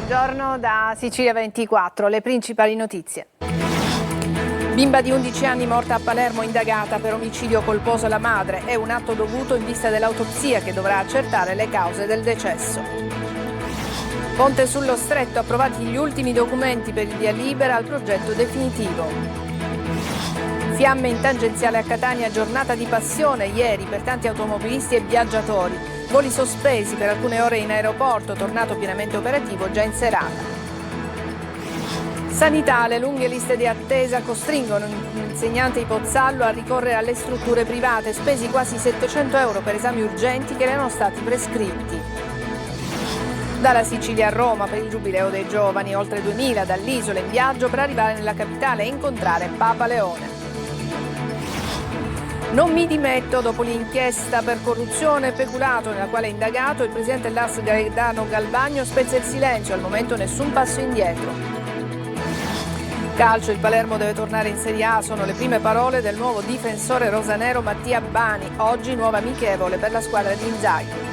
buongiorno da Sicilia 24, le principali notizie. Bimba di 11 anni morta a Palermo indagata per omicidio colposo alla madre. È un atto dovuto in vista dell'autopsia che dovrà accertare le cause del decesso. Ponte sullo Stretto, approvati gli ultimi documenti per il via libera al progetto definitivo. Fiamme in tangenziale a Catania, giornata di passione ieri per tanti automobilisti e viaggiatori. Voli sospesi per alcune ore in aeroporto, tornato pienamente operativo già in serata. Sanità, le lunghe liste di attesa costringono l'insegnante di Pozzallo a ricorrere alle strutture private, spesi quasi 700 euro per esami urgenti che le erano stati prescritti. Dalla Sicilia a Roma per il Giubileo dei Giovani, oltre 2000 dall'isola in viaggio per arrivare nella capitale e incontrare Papa Leone. Non mi dimetto dopo l'inchiesta per corruzione e peculato nella quale è indagato il presidente dell'AS Gaetano Galvagno, spezza il silenzio, al momento nessun passo indietro. Calcio, il Palermo deve tornare in Serie A, sono le prime parole del nuovo difensore rosanero Mattia Bani, oggi nuova amichevole per la squadra di Inzaghi.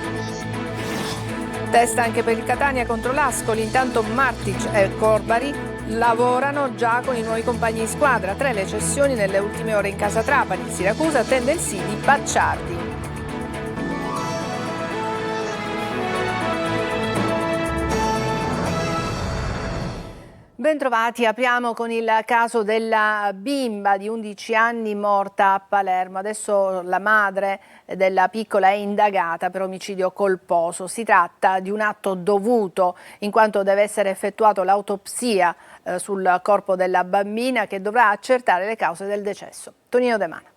Testa anche per il Catania contro l'Ascoli, intanto Martic e Corbari lavorano già con i nuovi compagni di squadra, 3 le cessioni nelle ultime ore in casa Trapani, il Siracusa attende il sì di Bacciardi. Bentrovati, apriamo con il caso della bimba di 11 anni morta a Palermo. Adesso la madre della piccola è indagata per omicidio colposo. Si tratta di un atto dovuto in quanto deve essere effettuata l'autopsia sul corpo della bambina che dovrà accertare le cause del decesso. Tonino De Mana.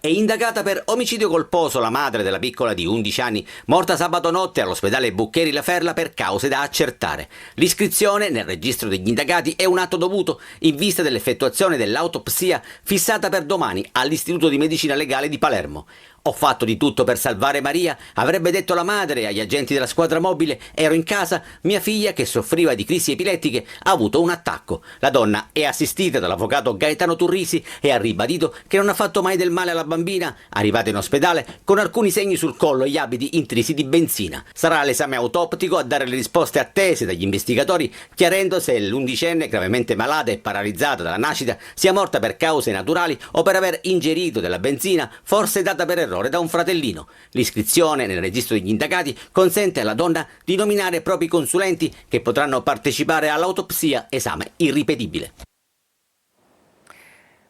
È indagata per omicidio colposo la madre della piccola di 11 anni, morta sabato notte all'ospedale Buccheri La Ferla per cause da accertare. L'iscrizione nel registro degli indagati è un atto dovuto in vista dell'effettuazione dell'autopsia fissata per domani all'Istituto di Medicina Legale di Palermo. Ho fatto di tutto per salvare Maria, avrebbe detto la madre agli agenti della squadra mobile. Ero in casa, mia figlia, che soffriva di crisi epilettiche, ha avuto un attacco. La donna è assistita dall'avvocato Gaetano Turrisi e ha ribadito che non ha fatto mai del male alla bambina, arrivata in ospedale con alcuni segni sul collo e gli abiti intrisi di benzina. Sarà l'esame autoptico a dare le risposte attese dagli investigatori, chiarendo se l'11enne, gravemente malata e paralizzata dalla nascita, sia morta per cause naturali o per aver ingerito della benzina, forse data per errore da un fratellino. L'iscrizione nel registro degli indagati consente alla donna di nominare propri consulenti che potranno partecipare all'autopsia, esame irripetibile.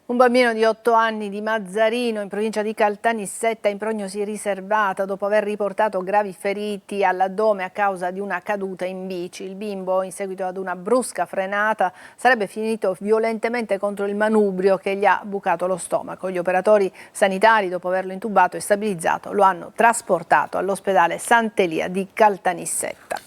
Un bambino di 8 anni di Mazzarino, in provincia di Caltanissetta, in prognosi riservata dopo aver riportato gravi feriti all'addome a causa di una caduta in bici. Il bimbo, in seguito ad una brusca frenata, sarebbe finito violentemente contro il manubrio che gli ha bucato lo stomaco. Gli operatori sanitari, dopo averlo intubato e stabilizzato, lo hanno trasportato all'ospedale Sant'Elia di Caltanissetta.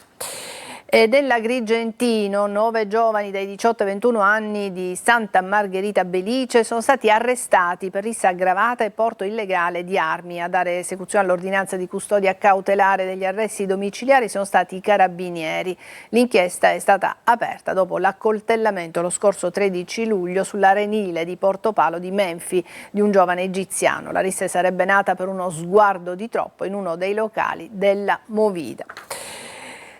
E dell'Agrigentino, 9 giovani dai 18 ai 21 anni di Santa Margherita Belice sono stati arrestati per rissa aggravata e porto illegale di armi. A dare esecuzione all'ordinanza di custodia cautelare degli arresti domiciliari sono stati i carabinieri. L'inchiesta è stata aperta dopo l'accoltellamento lo scorso 13 luglio sull'arenile di Portopalo di Menfi di un giovane egiziano. La rissa sarebbe nata per uno sguardo di troppo in uno dei locali della Movida.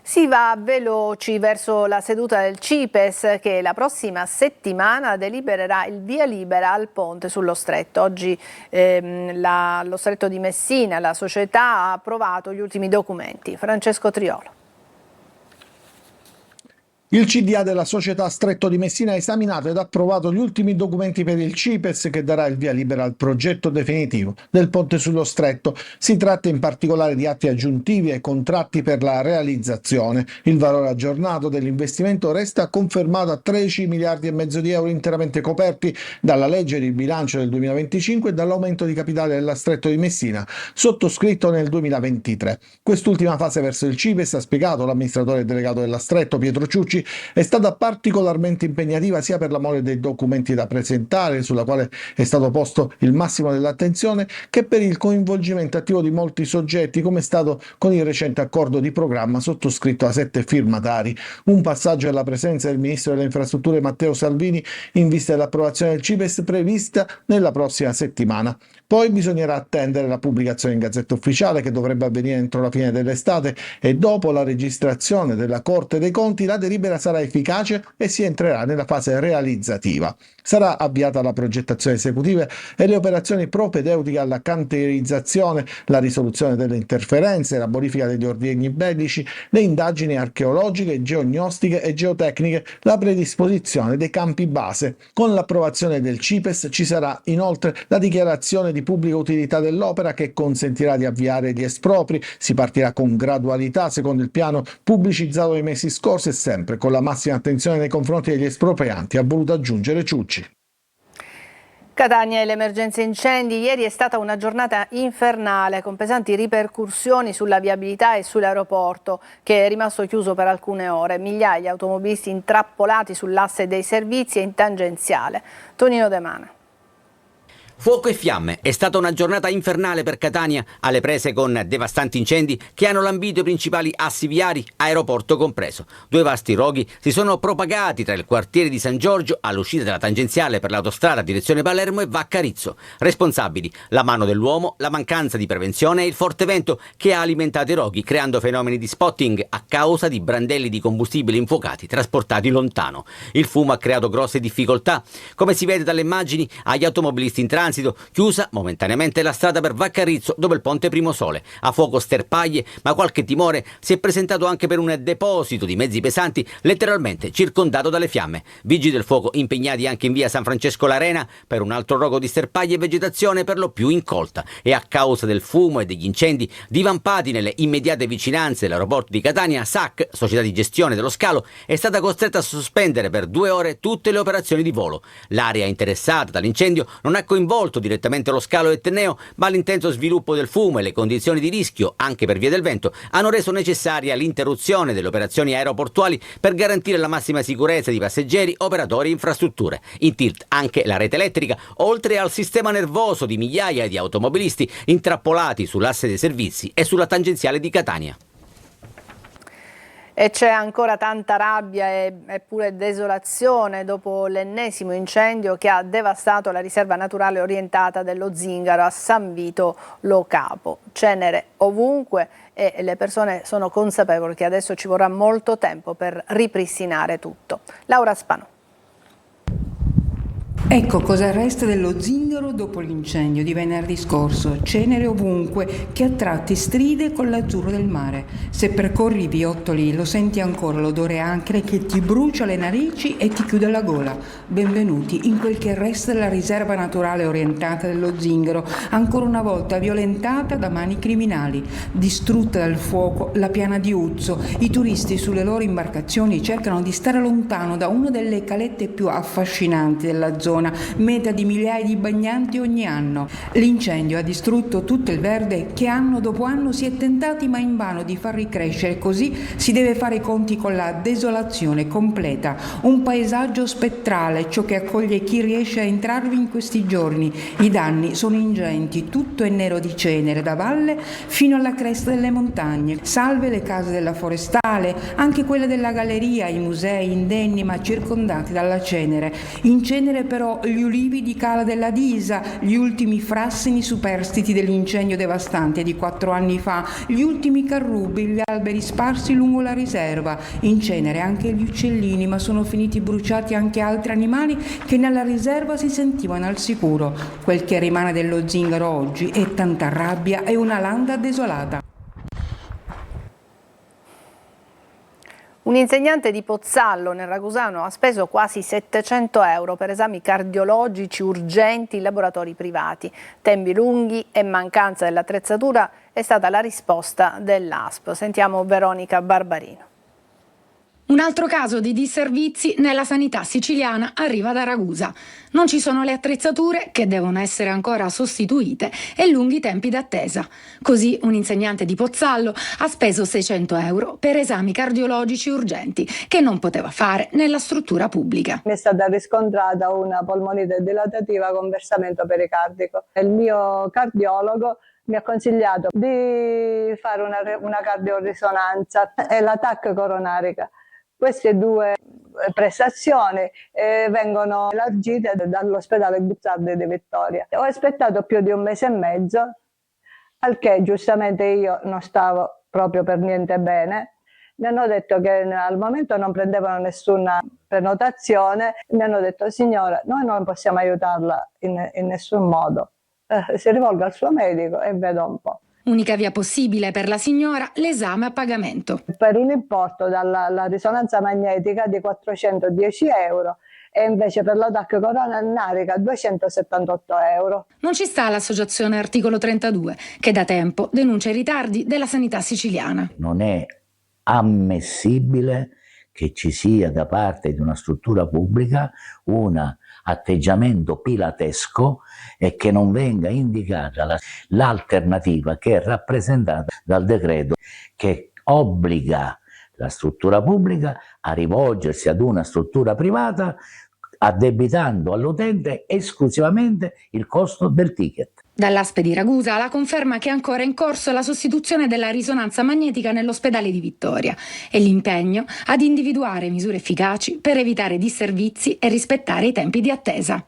Si va veloci verso la seduta del CIPES che la prossima settimana delibererà il via libera al ponte sullo Stretto. Oggi lo Stretto di Messina, la società, ha approvato gli ultimi documenti. Francesco Triolo. Il CDA della società Stretto di Messina ha esaminato ed approvato gli ultimi documenti per il CIPES che darà il via libera al progetto definitivo del ponte sullo Stretto. Si tratta in particolare di atti aggiuntivi e contratti per la realizzazione. Il valore aggiornato dell'investimento resta confermato a 13 miliardi e mezzo di euro interamente coperti dalla legge di bilancio del 2025 e dall'aumento di capitale della Stretto di Messina sottoscritto nel 2023. Quest'ultima fase verso il CIPES, ha spiegato l'amministratore delegato della Stretto Pietro Ciucci, oggi è stata particolarmente impegnativa sia per la mole dei documenti da presentare, sulla quale è stato posto il massimo dell'attenzione, che per il coinvolgimento attivo di molti soggetti, come è stato con il recente accordo di programma sottoscritto a 7 firmatari. Un passaggio alla presenza del Ministro delle Infrastrutture Matteo Salvini in vista dell'approvazione del CIPESS prevista nella prossima settimana. Poi bisognerà attendere la pubblicazione in Gazzetta Ufficiale, che dovrebbe avvenire entro la fine dell'estate, e dopo la registrazione della Corte dei Conti la delibera sarà efficace e si entrerà nella fase realizzativa. Sarà avviata la progettazione esecutiva e le operazioni propedeutiche alla cantierizzazione, la risoluzione delle interferenze, la bonifica degli ordigni bellici, le indagini archeologiche, geognostiche e geotecniche, la predisposizione dei campi base. Con l'approvazione del CIPESS ci sarà inoltre la dichiarazione di pubblica utilità dell'opera, che consentirà di avviare gli espropri. Si partirà con gradualità secondo il piano pubblicizzato nei mesi scorsi e sempre con la massima attenzione nei confronti degli esproprianti, ha voluto aggiungere Ciucci. Catania e l'emergenza incendi. Ieri è stata una giornata infernale con pesanti ripercussioni sulla viabilità e sull'aeroporto, che è rimasto chiuso per alcune ore. Migliaia di automobilisti intrappolati sull'asse dei servizi e in tangenziale. Tonino De Mana. Fuoco e fiamme. È stata una giornata infernale per Catania, alle prese con devastanti incendi che hanno lambito i principali assi viari, aeroporto compreso. 2 vasti roghi si sono propagati tra il quartiere di San Giorgio all'uscita della tangenziale per l'autostrada direzione Palermo e Vaccarizzo. Responsabili: la mano dell'uomo, la mancanza di prevenzione e il forte vento che ha alimentato i roghi, creando fenomeni di spotting a causa di brandelli di combustibile infuocati trasportati lontano. Il fumo ha creato grosse difficoltà, come si vede dalle immagini, agli automobilisti in transito, chiusa momentaneamente la strada per Vaccarizzo dove il ponte Primo Sole. A fuoco sterpaglie, ma qualche timore si è presentato anche per un deposito di mezzi pesanti letteralmente circondato dalle fiamme. Vigili del fuoco impegnati anche in via San Francesco l'Arena per un altro rogo di sterpaglie e vegetazione per lo più incolta, e a causa del fumo e degli incendi divampati nelle immediate vicinanze dell'aeroporto di Catania, SAC, società di gestione dello scalo, è stata costretta a sospendere per 2 ore tutte le operazioni di volo. L'area interessata dall'incendio non ha coinvolto direttamente lo scalo etneo, ma l'intenso sviluppo del fumo e le condizioni di rischio, anche per via del vento, hanno reso necessaria l'interruzione delle operazioni aeroportuali per garantire la massima sicurezza di passeggeri, operatori e infrastrutture. In tilt anche la rete elettrica, oltre al sistema nervoso di migliaia di automobilisti intrappolati sull'asse dei servizi e sulla tangenziale di Catania. E c'è ancora tanta rabbia e pure desolazione dopo l'ennesimo incendio che ha devastato la riserva naturale orientata dello Zingaro a San Vito Lo Capo. Cenere ovunque e le persone sono consapevoli che adesso ci vorrà molto tempo per ripristinare tutto. Laura Spano. Ecco cosa resta dello Zingaro dopo l'incendio di venerdì scorso. Cenere ovunque, che a tratti stride con l'azzurro del mare. Se percorri i viottoli lo senti ancora l'odore acre che ti brucia le narici e ti chiude la gola. Benvenuti in quel che resta della riserva naturale orientata dello Zingaro, ancora una volta violentata da mani criminali. Distrutta dal fuoco la piana di Uzzo. I turisti sulle loro imbarcazioni cercano di stare lontano da una delle calette più affascinanti della zona, meta di migliaia di bagnanti ogni anno. L'incendio ha distrutto tutto il verde che anno dopo anno si è tentati ma invano di far ricrescere, così si deve fare i conti con la desolazione completa. Un paesaggio spettrale, ciò che accoglie chi riesce a entrarvi in questi giorni. I danni sono ingenti, tutto è nero di cenere da valle fino alla cresta delle montagne. Salve le case della forestale, anche quelle della galleria, i musei indenni ma circondati dalla cenere. In cenere però gli ulivi di Cala della Disa, gli ultimi frassini superstiti dell'incendio devastante di 4 anni fa, gli ultimi carrubi, gli alberi sparsi lungo la riserva. In cenere anche gli uccellini, ma sono finiti bruciati anche altri animali che nella riserva si sentivano al sicuro. Quel che rimane dello Zingaro oggi è tanta rabbia e una landa desolata. Un insegnante di Pozzallo nel Ragusano ha speso quasi 700 euro per esami cardiologici urgenti in laboratori privati. Tempi lunghi e mancanza dell'attrezzatura è stata la risposta dell'ASP. Sentiamo Veronica Barbarino. Un altro caso di disservizi nella sanità siciliana arriva da Ragusa. Non ci sono le attrezzature, che devono essere ancora sostituite, e lunghi tempi d'attesa. Così un insegnante di Pozzallo ha speso 600 euro per esami cardiologici urgenti che non poteva fare nella struttura pubblica. Mi è stata riscontrata una polmonite dilatativa con versamento pericardico. Il mio cardiologo mi ha consigliato di fare una cardiorisonanza e la TAC coronarica. Queste due prestazioni vengono elargite dall'ospedale Guzzardi di Vittoria. Ho aspettato più di un mese e mezzo, al che giustamente io non stavo proprio per niente bene. Mi hanno detto che al momento non prendevano nessuna prenotazione. Mi hanno detto: signora, noi non possiamo aiutarla in nessun modo. Si rivolga al suo medico e vedo un po'. Unica via possibile per la signora, l'esame a pagamento. Per un importo dalla risonanza magnetica di 410 euro e invece per la TAC coronarica 278 euro. Non ci sta l'associazione Articolo 32, che da tempo denuncia i ritardi della sanità siciliana. Non è ammissibile che ci sia da parte di una struttura pubblica un atteggiamento pilatesco e che non venga indicata l'alternativa che è rappresentata dal decreto che obbliga la struttura pubblica a rivolgersi ad una struttura privata addebitando all'utente esclusivamente il costo del ticket. Dall'ASP di Ragusa la conferma che è ancora in corso la sostituzione della risonanza magnetica nell'ospedale di Vittoria e l'impegno ad individuare misure efficaci per evitare disservizi e rispettare i tempi di attesa.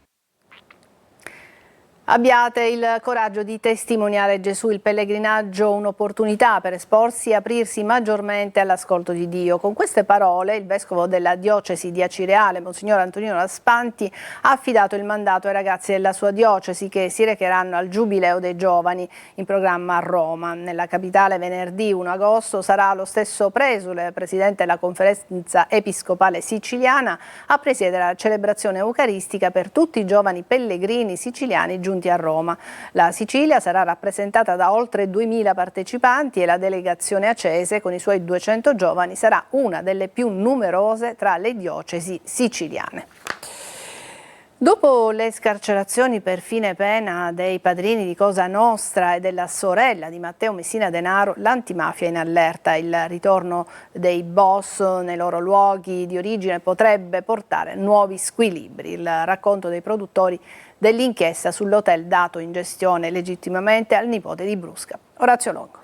Abbiate il coraggio di testimoniare Gesù, il pellegrinaggio un'opportunità per esporsi e aprirsi maggiormente all'ascolto di Dio. Con queste parole il vescovo della diocesi di Acireale, Monsignor Antonino Laspanti, ha affidato il mandato ai ragazzi della sua diocesi che si recheranno al Giubileo dei Giovani in programma a Roma. Nella capitale venerdì 1 agosto sarà lo stesso Presule, presidente della Conferenza Episcopale Siciliana, a presiedere la celebrazione eucaristica per tutti i giovani pellegrini siciliani giunti a Roma. La Sicilia sarà rappresentata da oltre 2000 partecipanti e la delegazione acese con i suoi 200 giovani sarà una delle più numerose tra le diocesi siciliane. Dopo le scarcerazioni per fine pena dei padrini di Cosa Nostra e della sorella di Matteo Messina Denaro, l'antimafia è in allerta. Il ritorno dei boss nei loro luoghi di origine potrebbe portare nuovi squilibri. Il racconto dei produttori dell'inchiesta sull'hotel dato in gestione legittimamente al nipote di Brusca. Orazio Longo.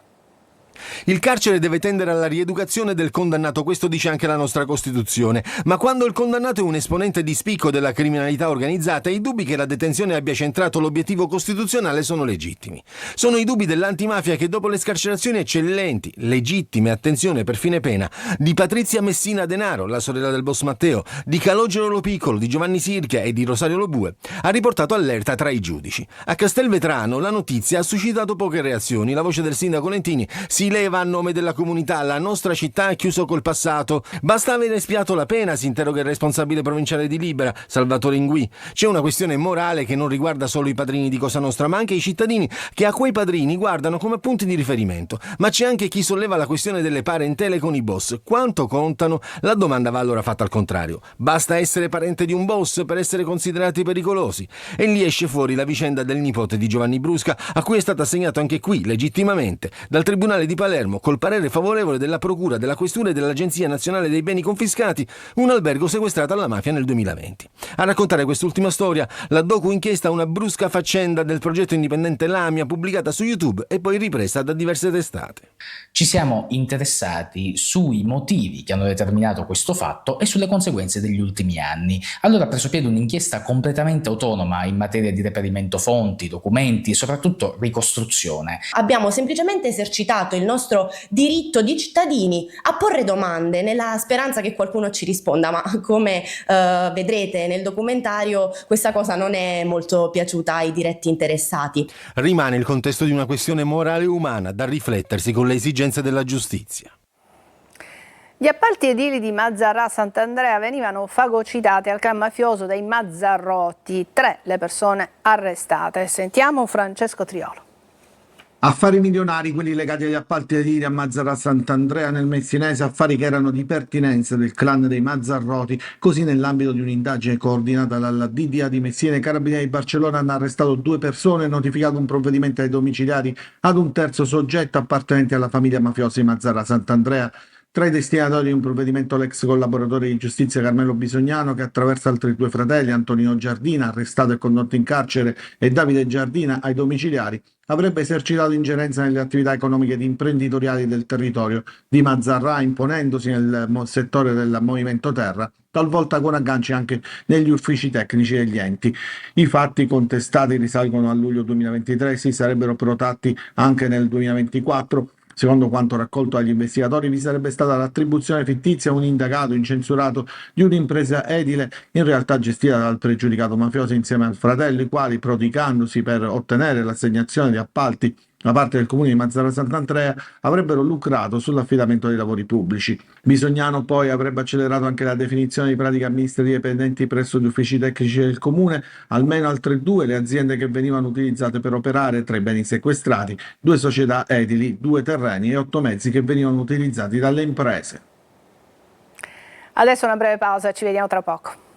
Il carcere deve tendere alla rieducazione del condannato, questo dice anche la nostra Costituzione. Ma quando il condannato è un esponente di spicco della criminalità organizzata, i dubbi che la detenzione abbia centrato l'obiettivo costituzionale sono legittimi. Sono i dubbi dell'antimafia che dopo le scarcerazioni eccellenti, legittime, attenzione, per fine pena, di Patrizia Messina Denaro, la sorella del boss Matteo, di Calogero Lo Piccolo, di Giovanni Sirchia e di Rosario Lobue, ha riportato allerta tra i giudici. A Castelvetrano la notizia ha suscitato poche reazioni. La voce del sindaco Lentini si leva a nome della comunità: la nostra città è chiusa col passato, basta aver espiato la pena, si interroga il responsabile provinciale di Libera, Salvatore Ingui. C'è una questione morale che non riguarda solo i padrini di Cosa Nostra, ma anche i cittadini che a quei padrini guardano come punti di riferimento. Ma c'è anche chi solleva la questione delle parentele con i boss. Quanto contano? La domanda va allora fatta al contrario: basta essere parente di un boss per essere considerati pericolosi? E lì esce fuori la vicenda del nipote di Giovanni Brusca, a cui è stato assegnato anche qui, legittimamente, dal Tribunale di Palermo, col parere favorevole della Procura, della Questura e dell'Agenzia Nazionale dei Beni Confiscati, un albergo sequestrato alla mafia nel 2020. A raccontare quest'ultima storia, la docu-inchiesta Una brusca faccenda del progetto indipendente Lamia, pubblicata su YouTube e poi ripresa da diverse testate. Ci siamo interessati sui motivi che hanno determinato questo fatto e sulle conseguenze degli ultimi anni. Allora ha preso piede un'inchiesta completamente autonoma in materia di reperimento fonti, documenti e soprattutto ricostruzione. Abbiamo semplicemente esercitato il nostro diritto di cittadini a porre domande nella speranza che qualcuno ci risponda, ma come vedrete nel documentario questa cosa non è molto piaciuta ai diretti interessati. Rimane il contesto di una questione morale e umana da riflettersi con le esigenze della giustizia. Gli appalti edili di Mazzarrà Sant'Andrea venivano fagocitati al clan mafioso dei Mazzarrotti. 3 le persone arrestate. Sentiamo Francesco Triolo. Affari milionari, quelli legati agli appalti edili a Mazara Sant'Andrea nel Messinese, affari che erano di pertinenza del clan dei Mazzarroti. Così, nell'ambito di un'indagine coordinata dalla DDA di Messina, i carabinieri di Barcellona hanno arrestato 2 persone e notificato un provvedimento ai domiciliari ad un terzo soggetto appartenente alla famiglia mafiosa di Mazara Sant'Andrea. Tra i destinatori di un provvedimento l'ex collaboratore di giustizia Carmelo Bisognano, che attraverso altri 2 fratelli, Antonino Giardina, arrestato e condotto in carcere, e Davide Giardina, ai domiciliari, avrebbe esercitato ingerenza nelle attività economiche ed imprenditoriali del territorio di Mazzarrà, imponendosi nel settore del movimento terra, talvolta con agganci anche negli uffici tecnici degli enti. I fatti contestati risalgono a luglio 2023, si sarebbero protratti anche nel 2024. Secondo quanto raccolto dagli investigatori, vi sarebbe stata l'attribuzione fittizia a un indagato incensurato di un'impresa edile, in realtà gestita dal pregiudicato mafioso insieme al fratello, i quali, prodigandosi per ottenere l'assegnazione di appalti da parte del comune di Mazara Sant'Andrea, avrebbero lucrato sull'affidamento dei lavori pubblici. Bisognano poi avrebbe accelerato anche la definizione di pratiche amministrative pendenti presso gli uffici tecnici del comune, almeno altre 2 le aziende che venivano utilizzate per operare, tra i beni sequestrati, 2 società edili, 2 terreni e 8 mezzi che venivano utilizzati dalle imprese. Adesso una breve pausa, ci vediamo tra poco.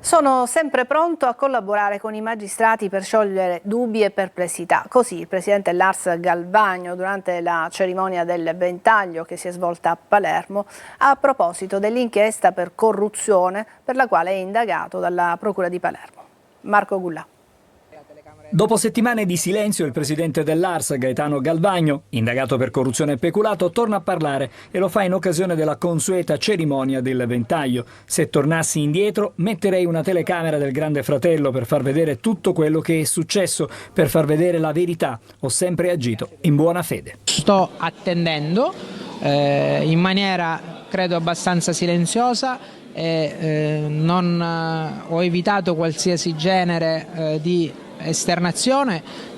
Sono sempre pronto a collaborare con i magistrati per sciogliere dubbi e perplessità. Così il presidente Lars Galvagno, durante la cerimonia del Ventaglio che si è svolta a Palermo, a proposito dell'inchiesta per corruzione per la quale è indagato dalla Procura di Palermo. Marco Gullà. Dopo settimane di silenzio, il presidente dell'Ars, Gaetano Galvagno, indagato per corruzione e peculato, torna a parlare e lo fa in occasione della consueta cerimonia del Ventaglio. Se tornassi indietro, metterei una telecamera del Grande Fratello per far vedere tutto quello che è successo, per far vedere la verità. Ho sempre agito in buona fede. Sto attendendo in maniera, credo, abbastanza silenziosa. Non ho evitato qualsiasi genere di esternazione,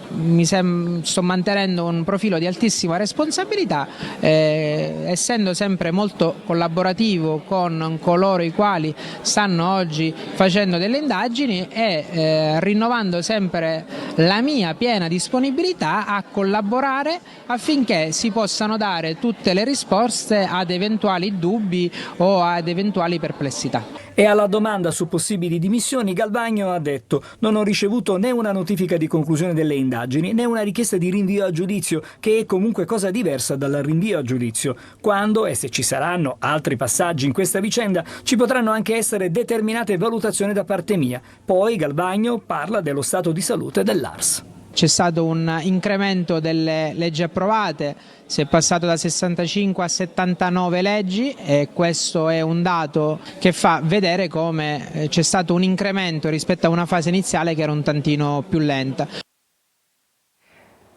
sto mantenendo un profilo di altissima responsabilità, essendo sempre molto collaborativo con coloro i quali stanno oggi facendo delle indagini e rinnovando sempre la mia piena disponibilità a collaborare affinché si possano dare tutte le risposte ad eventuali dubbi o ad eventuali perplessità. E alla domanda su possibili dimissioni, Galvagno ha detto: non ho ricevuto né una notifica di conclusione delle indagini né una richiesta di rinvio a giudizio, che è comunque cosa diversa dal rinvio a giudizio. Quando e se ci saranno altri passaggi in questa vicenda, ci potranno anche essere determinate valutazioni da parte mia. Poi Galvagno parla dello stato di salute dell'Ars. C'è stato un incremento delle leggi approvate, si è passato da 65 a 79 leggi e questo è un dato che fa vedere come c'è stato un incremento rispetto a una fase iniziale che era un tantino più lenta.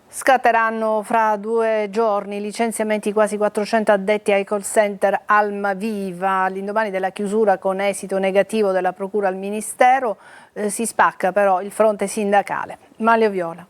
Scatteranno fra 2 giorni licenziamenti quasi 400 addetti ai call center Almaviva. All'indomani della chiusura con esito negativo della Procura al Ministero, si spacca però il fronte sindacale. Manlio Viola.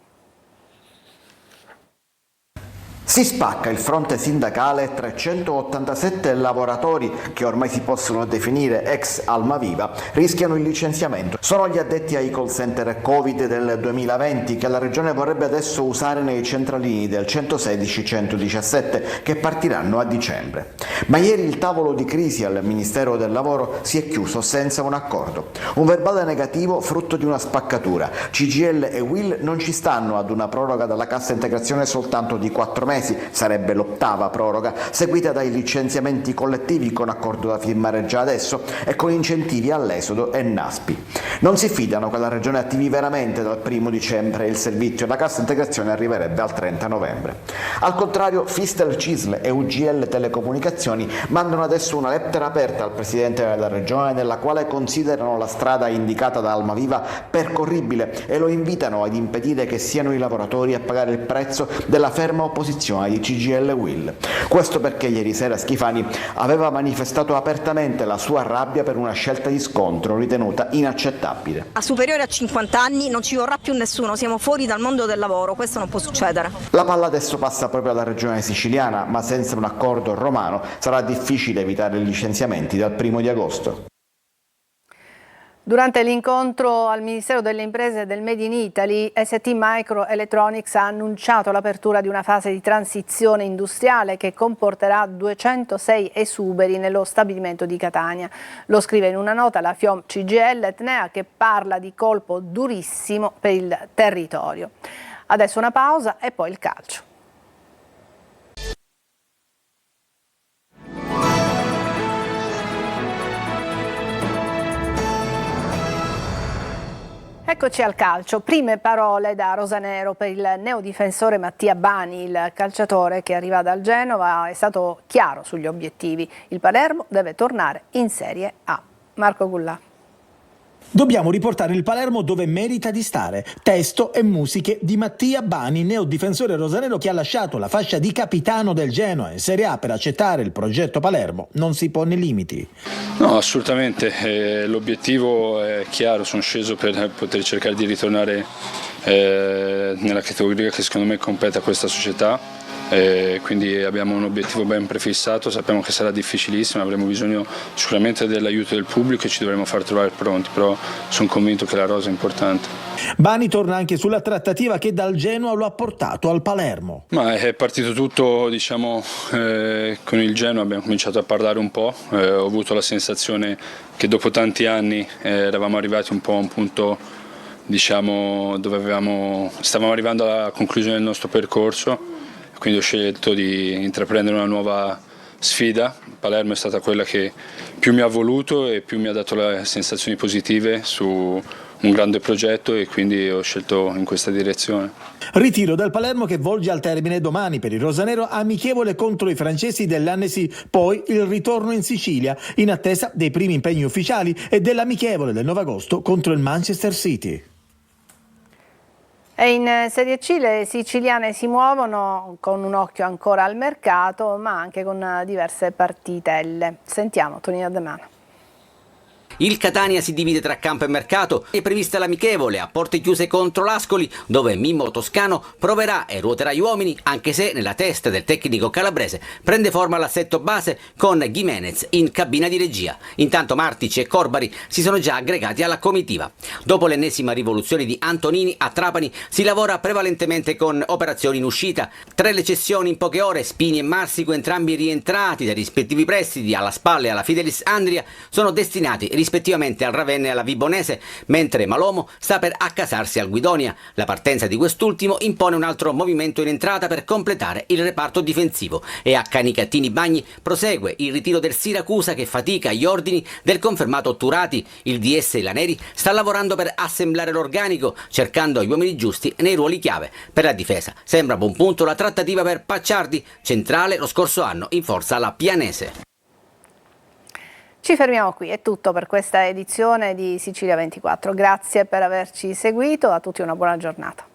Si spacca il fronte sindacale. 387 lavoratori, che ormai si possono definire ex Almaviva, rischiano il licenziamento. Sono gli addetti ai call center Covid del 2020 che la Regione vorrebbe adesso usare nei centralini del 116-117 che partiranno a dicembre. Ma ieri il tavolo di crisi al Ministero del Lavoro si è chiuso senza un accordo. Un verbale negativo frutto di una spaccatura. CGIL e UIL non ci stanno ad una proroga dalla cassa integrazione soltanto di 4 mesi. Sarebbe l'8ª proroga, seguita dai licenziamenti collettivi con accordo da firmare già adesso e con incentivi all'esodo e NASPI. Non si fidano che la Regione attivi veramente dal 1° dicembre il servizio e la cassa integrazione arriverebbe al 30 novembre. Al contrario, Fistel, CISL e UGL Telecomunicazioni mandano adesso una lettera aperta al Presidente della Regione nella quale considerano la strada indicata da Almaviva percorribile e lo invitano ad impedire che siano i lavoratori a pagare il prezzo della ferma opposizione nazionale di CGIL UIL. Questo perché ieri sera Schifani aveva manifestato apertamente la sua rabbia per una scelta di scontro ritenuta inaccettabile. A superiore a 50 anni non ci vorrà più nessuno, siamo fuori dal mondo del lavoro, questo non può succedere. La palla adesso passa proprio alla regione siciliana, ma senza un accordo romano sarà difficile evitare licenziamenti dal 1° di agosto. Durante l'incontro al Ministero delle Imprese e del Made in Italy, ST Microelectronics ha annunciato l'apertura di una fase di transizione industriale che comporterà 206 esuberi nello stabilimento di Catania. Lo scrive in una nota la FIOM CGIL Etnea, che parla di colpo durissimo per il territorio. Adesso una pausa e poi il calcio. Eccoci al calcio. Prime parole da Rosanero per il neodifensore Mattia Bani. Il calciatore che arriva dal Genova è stato chiaro sugli obiettivi. Il Palermo deve tornare in Serie A. Marco Gullà. Dobbiamo riportare il Palermo dove merita di stare. Testo e musiche di Mattia Bani, neodifensore rosanero che ha lasciato la fascia di capitano del Genoa in Serie A per accettare il progetto Palermo. Non si pone limiti. No, assolutamente. L'obiettivo è chiaro, sono sceso per poter cercare di ritornare nella categoria che secondo me compete a questa società. Quindi abbiamo un obiettivo ben prefissato, sappiamo che sarà difficilissimo, avremo bisogno sicuramente dell'aiuto del pubblico e ci dovremo far trovare pronti, però sono convinto che la rosa è importante. Bani torna anche sulla trattativa che dal Genoa lo ha portato al Palermo. Ma è partito tutto, diciamo, con il Genoa abbiamo cominciato a parlare un po', ho avuto la sensazione che dopo tanti anni eravamo arrivati un po' a un punto, diciamo, dove stavamo arrivando alla conclusione del nostro percorso. Quindi ho scelto di intraprendere una nuova sfida. Palermo è stata quella che più mi ha voluto e più mi ha dato le sensazioni positive su un grande progetto e quindi ho scelto in questa direzione. Ritiro dal Palermo che volge al termine domani per il rosanero, amichevole contro i francesi dell'Annecy, poi il ritorno in Sicilia in attesa dei primi impegni ufficiali e dell'amichevole del 9 agosto contro il Manchester City. E in Serie C le siciliane si muovono con un occhio ancora al mercato, ma anche con diverse partitelle. Sentiamo Tonino De Mano. Il Catania si divide tra campo e mercato. È prevista l'amichevole a porte chiuse contro l'Ascoli, dove Mimmo Toscano proverà e ruoterà gli uomini, anche se nella testa del tecnico calabrese prende forma l'assetto base con Gimenez in cabina di regia. Intanto Martic e Corbari si sono già aggregati alla comitiva. Dopo l'ennesima rivoluzione di Antonini a Trapani si lavora prevalentemente con operazioni in uscita. 3 le cessioni in poche ore, Spini e Marsico, entrambi rientrati dai rispettivi prestiti alla Spal e alla Fidelis Andria, sono destinati rispettivamente al Ravenna e alla Vibonese, mentre Malomo sta per accasarsi al Guidonia. La partenza di quest'ultimo impone un altro movimento in entrata per completare il reparto difensivo e a Canicattini Bagni prosegue il ritiro del Siracusa che fatica agli ordini del confermato Turati. Il DS Laneri sta lavorando per assemblare l'organico, cercando gli uomini giusti nei ruoli chiave. Per la difesa sembra a buon punto la trattativa per Pacciardi, centrale lo scorso anno in forza alla Pianese. Ci fermiamo qui, è tutto per questa edizione di Sicilia 24. Grazie per averci seguito, a tutti una buona giornata.